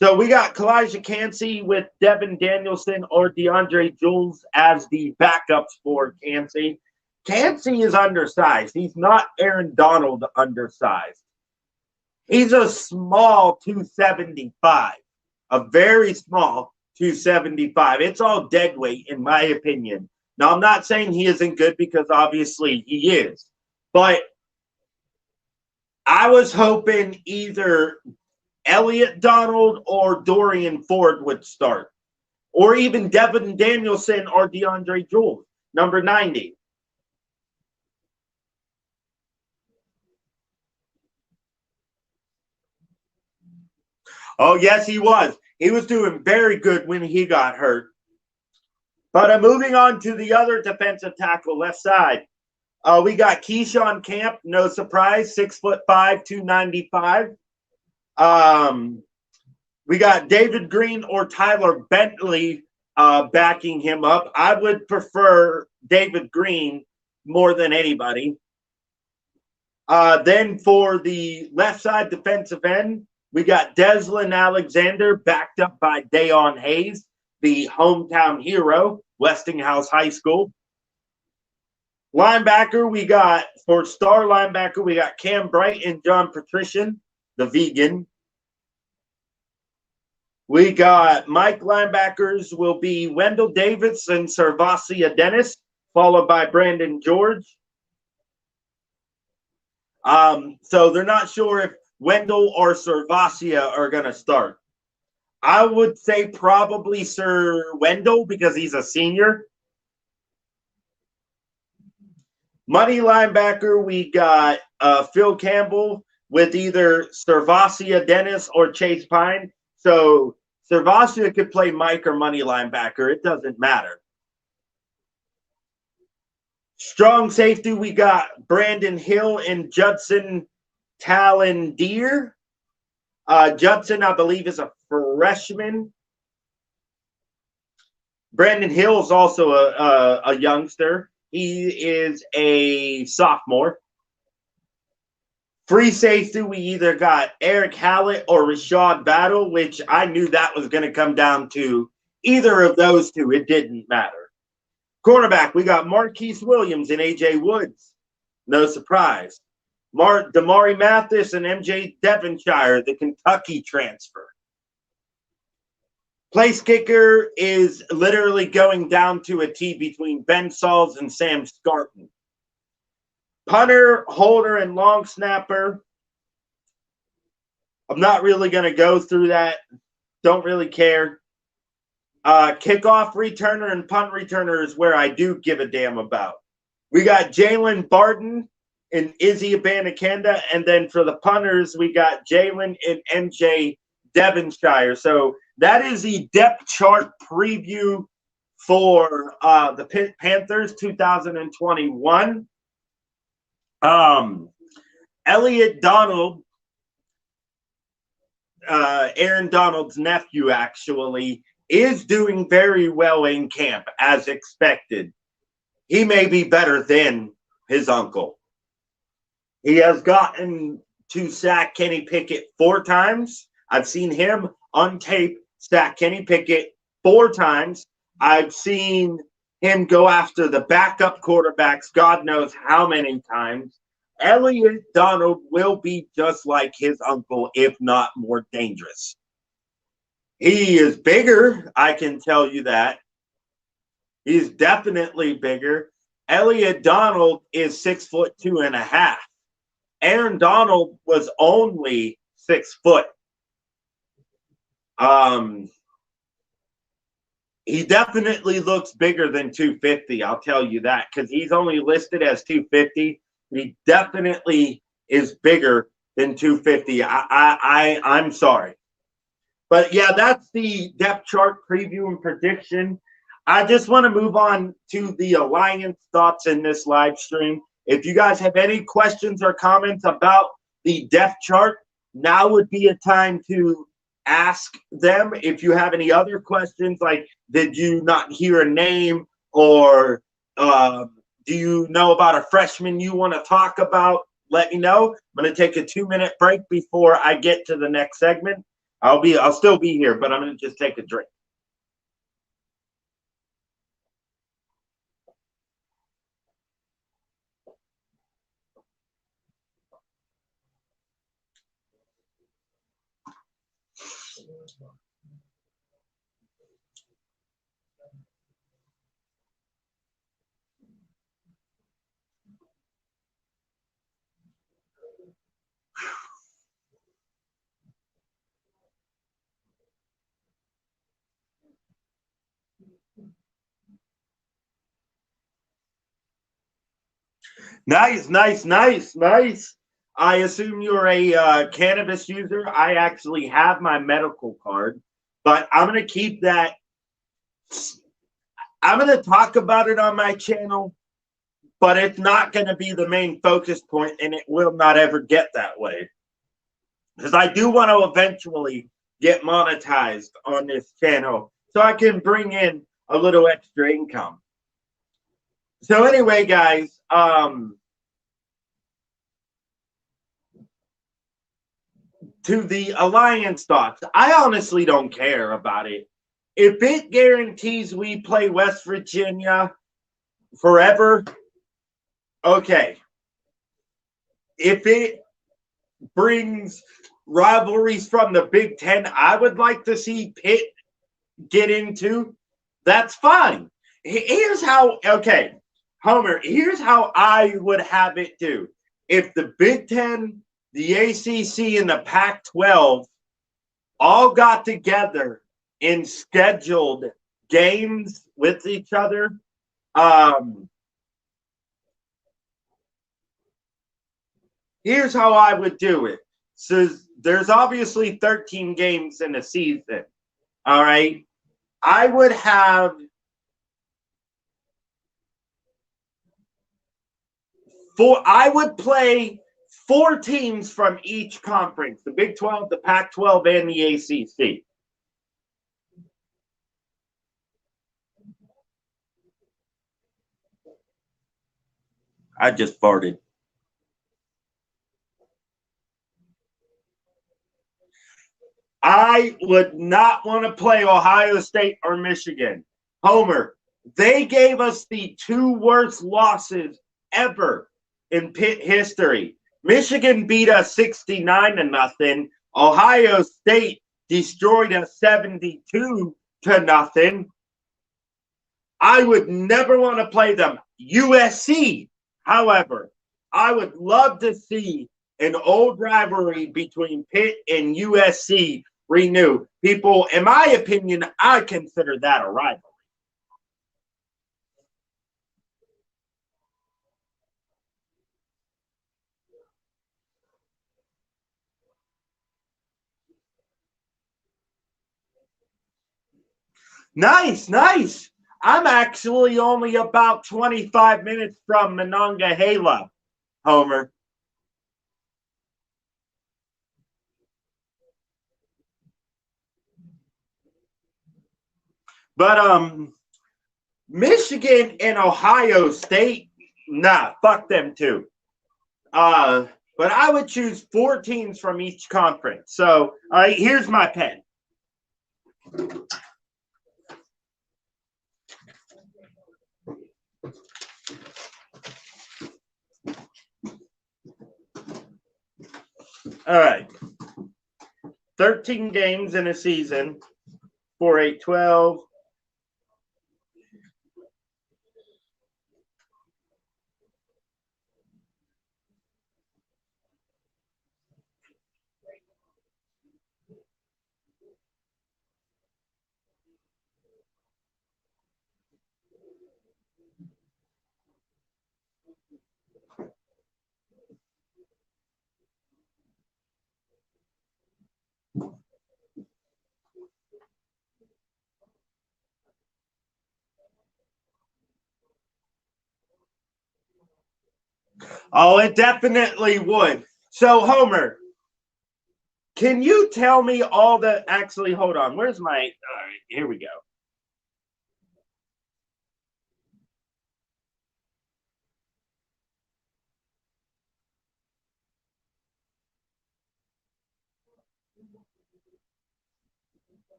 So we got Kalijah Cansey with Devin Danielson or DeAndre Jules as the backups for Cansey. Cansey is undersized. He's not Aaron Donald undersized. He's a small 275, a very small 275. It's all dead weight, in my opinion. Now, I'm not saying he isn't good because obviously he is, but I was hoping either Elliot Donald or Dorian Ford would start, or even Devin Danielson or DeAndre Jules, number 90. Oh, yes, he was. He was doing very good when he got hurt. But moving on to the other defensive tackle, left side. We got Keyshawn Camp, no surprise, 6'5", 295. We got David Green or Tyler Bentley backing him up. I would prefer David Green more than anybody. Then for the left side defensive end, we got Deslin Alexander backed up by Dayon Hayes, the hometown hero, Westinghouse High School. Linebacker, we got, for star linebacker, we got Cam Bright and John Patrician, the vegan. We got Mike linebackers will be Wendell Davis and Servasia Dennis, followed by Brandon George. So they're not sure if Wendell or Servasia are going to start. I would say probably Sir Wendell because he's a senior. Money linebacker, we got Phil Campbell with either Servasia Dennis or Chase Pine. So Servasia could play Mike or money linebacker. It doesn't matter. Strong safety, we got Brandon Hill and Judson Tallendeer. Judson, I believe, is a freshman. Brandon Hill is also a youngster. He is a sophomore. Free safety, we either got Eric Hallett or Rashad Battle, which I knew that was going to come down to either of those two. It didn't matter. Cornerback, we got Marquise Williams and A.J. Woods. No surprise. Damari Mathis and M.J. Devonshire, the Kentucky transfer. Place kicker is literally going down to a T between Ben Sauls and Sam Scarton. Punter, holder, and long snapper. I'm not really going to go through that. Don't really care. Kickoff returner and punt returner is where I do give a damn about. We got Jalen Barton and Izzy Abanikanda. And then for the punters, we got Jalen and MJ Devonshire. So that is the depth chart preview for the Pitt Panthers 2021. Elliot Donald, Aaron Donald's nephew, actually, is doing very well in camp, as expected. He may be better than his uncle. He has gotten to sack Kenny Pickett 4 times. I've seen him on tape sack Kenny Pickett 4 times. I've seen him go after the backup quarterbacks God knows how many times. Elliot Donald will be just like his uncle, if not more dangerous. He is bigger, I can tell you that. He's definitely bigger. Elliot Donald is 6'2.5". Aaron Donald was only 6 foot. He definitely looks bigger than 250, I'll tell you that, because he's only listed as 250. He definitely is bigger than 250. I'm sorry. But yeah, that's the depth chart preview and prediction. I just want to move on to the Alliance thoughts in this live stream. If you guys have any questions or comments about the depth chart, now would be a time to ask them. If you have any other questions, like did you not hear a name, or do you know about a freshman you want to talk about, let me know. I'm going to take a 2-minute break before I get to the next segment. I'll still be here, but I'm going to just take a drink. Nice, nice, nice, nice. I assume you're a cannabis user. I actually have my medical card, but I'm going to keep that. I'm going to talk about it on my channel, but it's not going to be the main focus point, and it will not ever get that way. Because I do want to eventually get monetized on this channel so I can bring in a little extra income. So anyway, guys, to the alliance thoughts, I honestly don't care about it. If it guarantees we play West Virginia forever, okay. If it brings rivalries from the Big Ten I would like to see Pitt get into, that's fine. Here's how, okay, Homer, here's how I would have it do. If the Big Ten, the ACC, and the Pac-12 all got together and scheduled games with each other, here's how I would do it. So there's obviously 13 games in a season. All right. I would have I would play 4 teams from each conference, the Big 12, the Pac-12, and the ACC. I just farted. I would not want to play Ohio State or Michigan. Homer, they gave us the 2 worst losses ever in Pitt history. Michigan beat us 69-0. Ohio State destroyed us 72-0. I would never want to play them. USC, however, I would love to see an old rivalry between Pitt and USC renew. People, in my opinion, I consider that a rivalry. Nice, nice. I'm actually only about 25 minutes from Monongahela, Homer. But Michigan and Ohio State, nah, fuck them too. But I would choose 4 teams from each conference. So, all right, here's my pen. All right. 13 games in a season, 4, 8, 12. Oh, it definitely would. So, Homer, can you tell me all the, actually, hold on. Where's my, all right, here we go.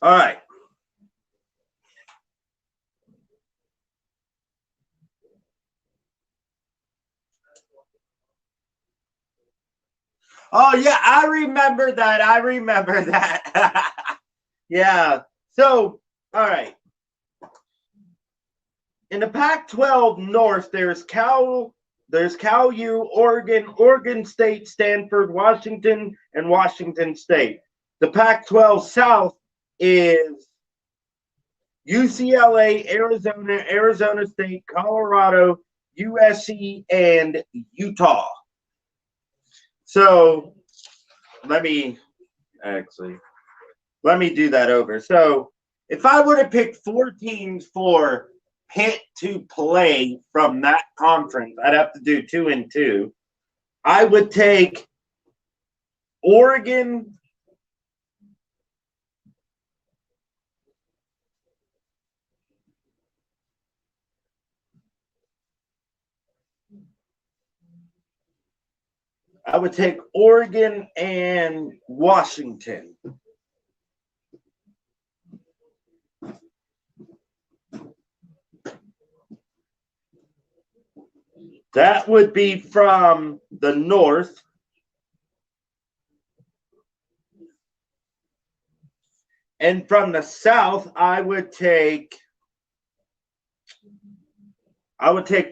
All right. Oh yeah, I remember that. I remember that. Yeah. So, all right. In the Pac-12 North, there's Cal U, Oregon, Oregon State, Stanford, Washington, and Washington State. The Pac-12 South is UCLA, Arizona, Arizona State, Colorado, USC, and Utah. So let me do that over. So if I were to pick 4 teams for Pitt to play from that conference, I'd have to do 2 and 2. I would take Oregon. I would take Oregon and Washington. That would be from the North. And from the South, I would take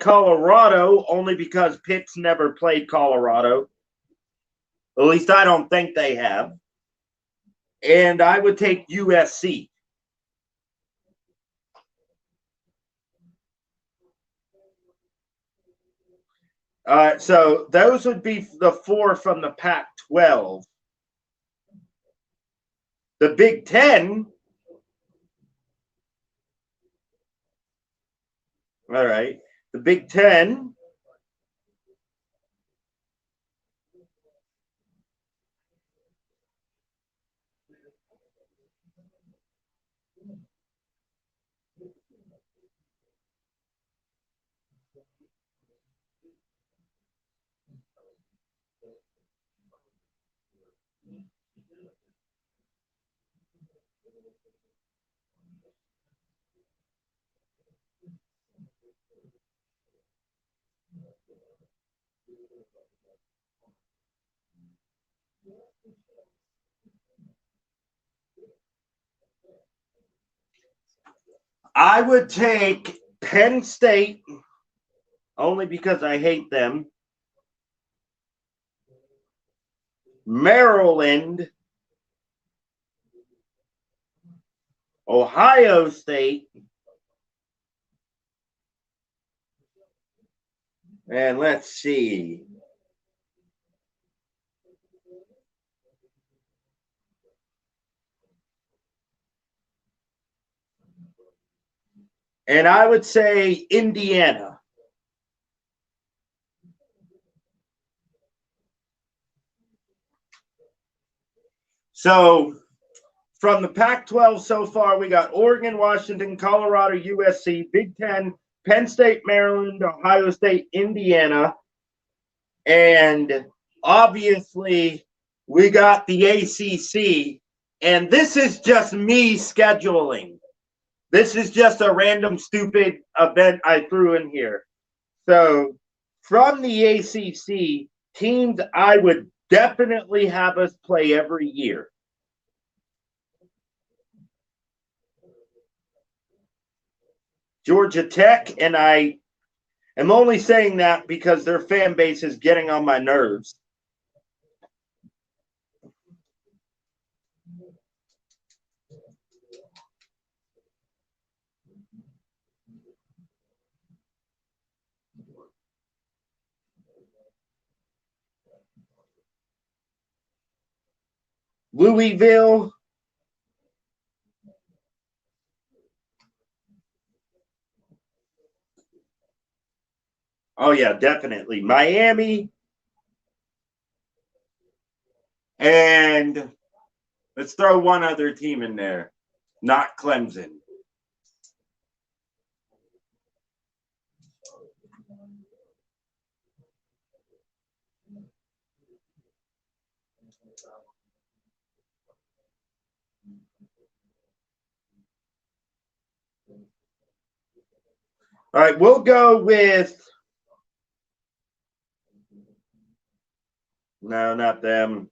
Colorado, only because Pitt's never played Colorado. At least I don't think they have. And I would take USC. So those would be the 4 from the Pac-12. The Big Ten. All right. The Big Ten. I would take Penn State, only because I hate them. Maryland, Ohio State, and let's see. And I would say Indiana. So from the Pac-12 so far, we got Oregon, Washington, Colorado, USC, Big Ten, Penn State, Maryland, Ohio State, Indiana. And obviously, we got the ACC. And this is just me scheduling. This is just a random stupid event I threw in here. So from the ACC, teams I would definitely have us play every year. Georgia Tech, and I am only saying that because their fan base is getting on my nerves. Louisville. Oh, yeah, definitely. Miami. And let's throw one other team in there. Not Clemson. All right, we'll go with. No, not them.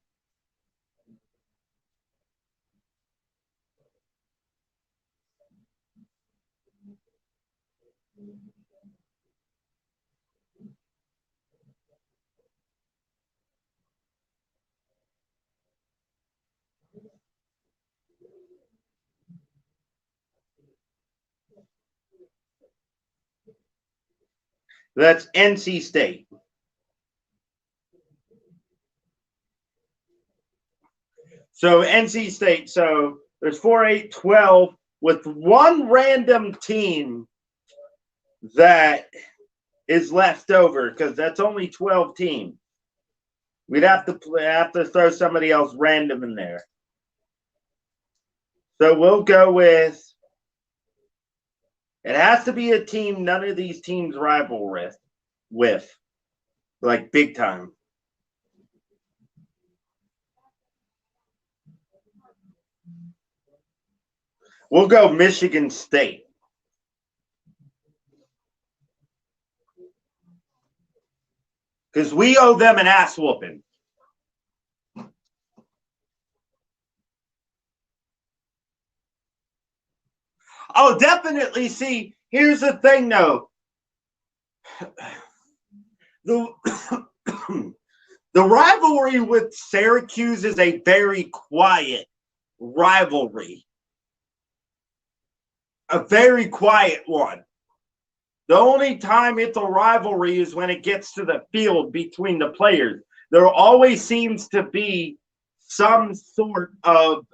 That's NC State. So NC State. So there's 4, 8, 12 with one random team that is left over because that's only 12 teams. We'd have to throw somebody else random in there. So we'll go with. It has to be a team none of these teams rival with like big time. We'll go Michigan State. Because we owe them an ass whooping. Oh, definitely. See, here's the thing, though. The rivalry with Syracuse is a very quiet rivalry. A very quiet one. The only time it's a rivalry is when it gets to the field between the players. There always seems to be some sort of,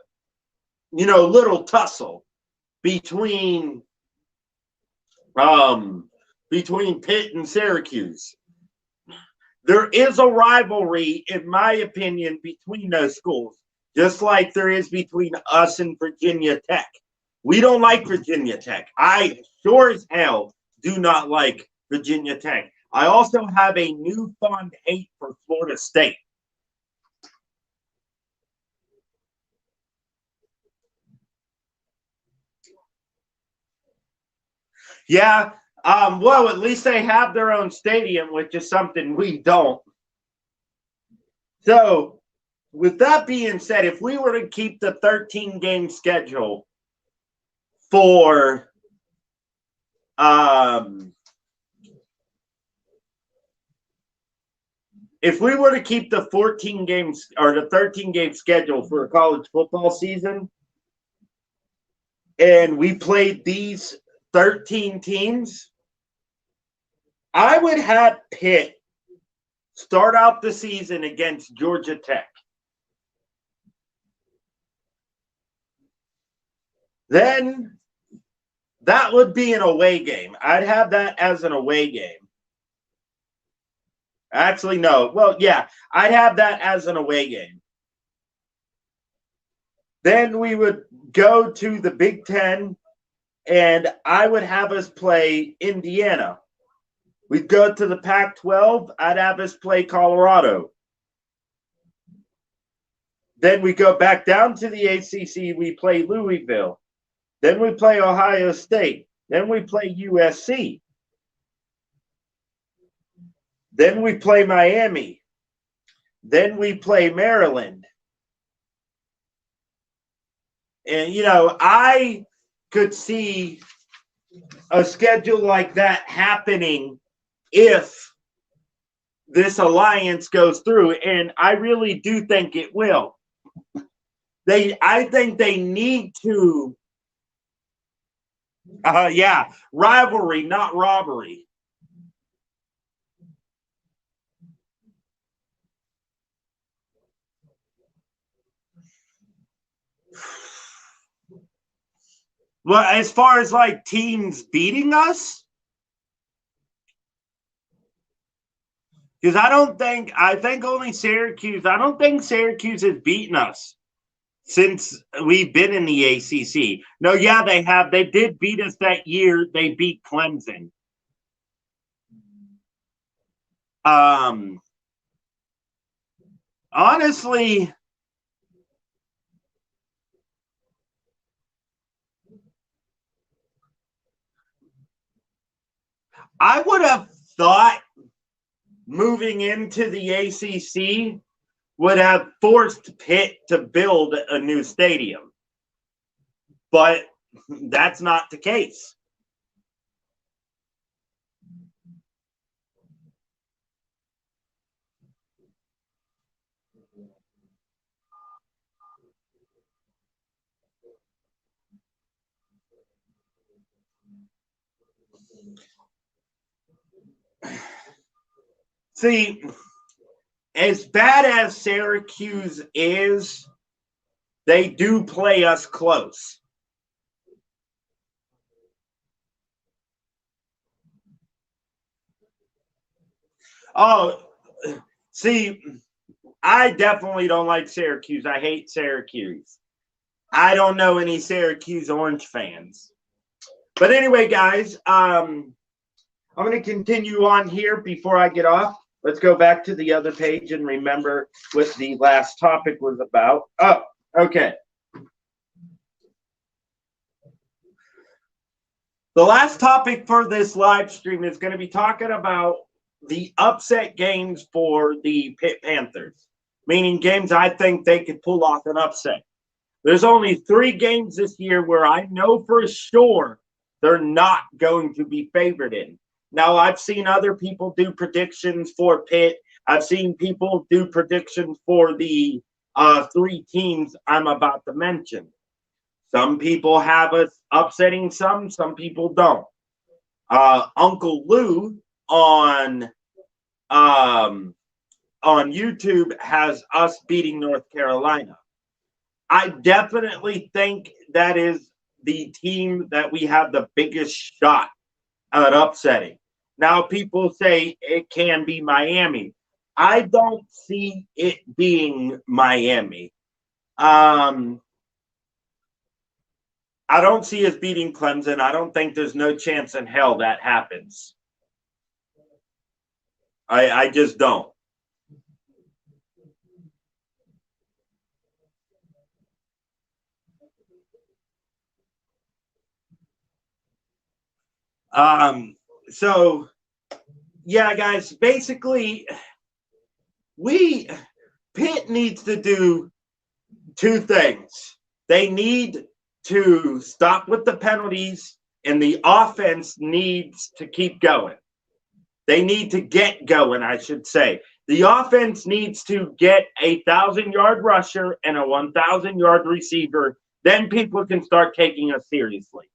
little tussle between Pitt and Syracuse. There is a rivalry, in my opinion, between those schools, just like there is between us and Virginia Tech. We don't like Virginia Tech. I sure as hell do not like Virginia Tech. I also have a newfound hate for Florida State. Yeah, well, at least they have their own stadium, which is something we don't. So, with that being said, if we were to keep the 13-game schedule for if we were to keep the 14 games or the 13-game schedule for a college football season, and we played these 13 teams, I would have Pitt start out the season against Georgia Tech. Then that would be an away game. I'd have that as an away game. Actually, no. Well, yeah, I'd have that as an away game. Then we would go to the Big Ten, and I would have us play Indiana. We'd go to the Pac-12. I'd have us play Colorado. Then we go back down to the ACC. We play Louisville. Then we play Ohio State. Then we play USC. Then we play Miami. Then we play Maryland. And, I could see a schedule like that happening if this alliance goes through. And I really do think it will. I think they need to. Rivalry, not robbery. Well, as far as like teams beating us, because I think only Syracuse, I don't think Syracuse has beaten us since we've been in the ACC. No, yeah, they have. They did beat us that year. They beat Clemson. Honestly, I would have thought moving into the ACC would have forced Pitt to build a new stadium. But that's not the case. See, as bad as Syracuse is, they do play us close. Oh, see, I definitely don't like Syracuse. I hate Syracuse. I don't know any Syracuse Orange fans. But anyway, guys, I'm going to continue on here before I get off. Let's go back to the other page and remember what the last topic was about. Oh, okay. The last topic for this live stream is going to be talking about the upset games for the Pitt Panthers, meaning games I think they could pull off an upset. There's only 3 games this year where I know for sure they're not going to be favored in. Now, I've seen other people do predictions for Pitt. I've seen people do predictions for the 3 teams I'm about to mention. Some people have us upsetting some people don't. Uncle Lou on YouTube has us beating North Carolina. I definitely think that is the team that we have the biggest shot at upsetting. Now, people say it can be Miami. I don't see it being Miami. I don't see us beating Clemson. I don't think there's no chance in hell that happens. I just don't. So yeah, guys, basically Pitt needs to do 2 things. They need to stop with the penalties, and the offense needs to keep going. They need to get going, I should say. The offense needs to get a 1,000-yard rusher and a 1,000-yard receiver. Then people can start taking us seriously.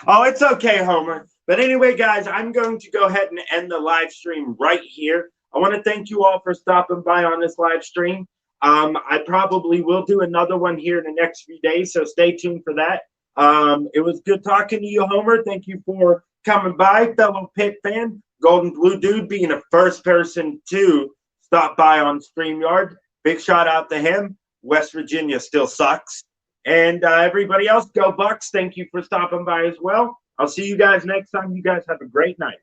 Oh, it's okay, Homer. But anyway, guys, I'm going to go ahead and end the live stream right here. I want to thank you all for stopping by on this live stream. I probably will do another one here in the next few days, so stay tuned for that. It was good talking to you, Homer. Thank you for coming by, fellow Pitt fan. Golden Blue Dude being the first person to stop by on StreamYard. Big shout out to him. West Virginia still sucks. And everybody else, go Bucks. Thank you for stopping by as well. I'll see you guys next time. You guys have a great night.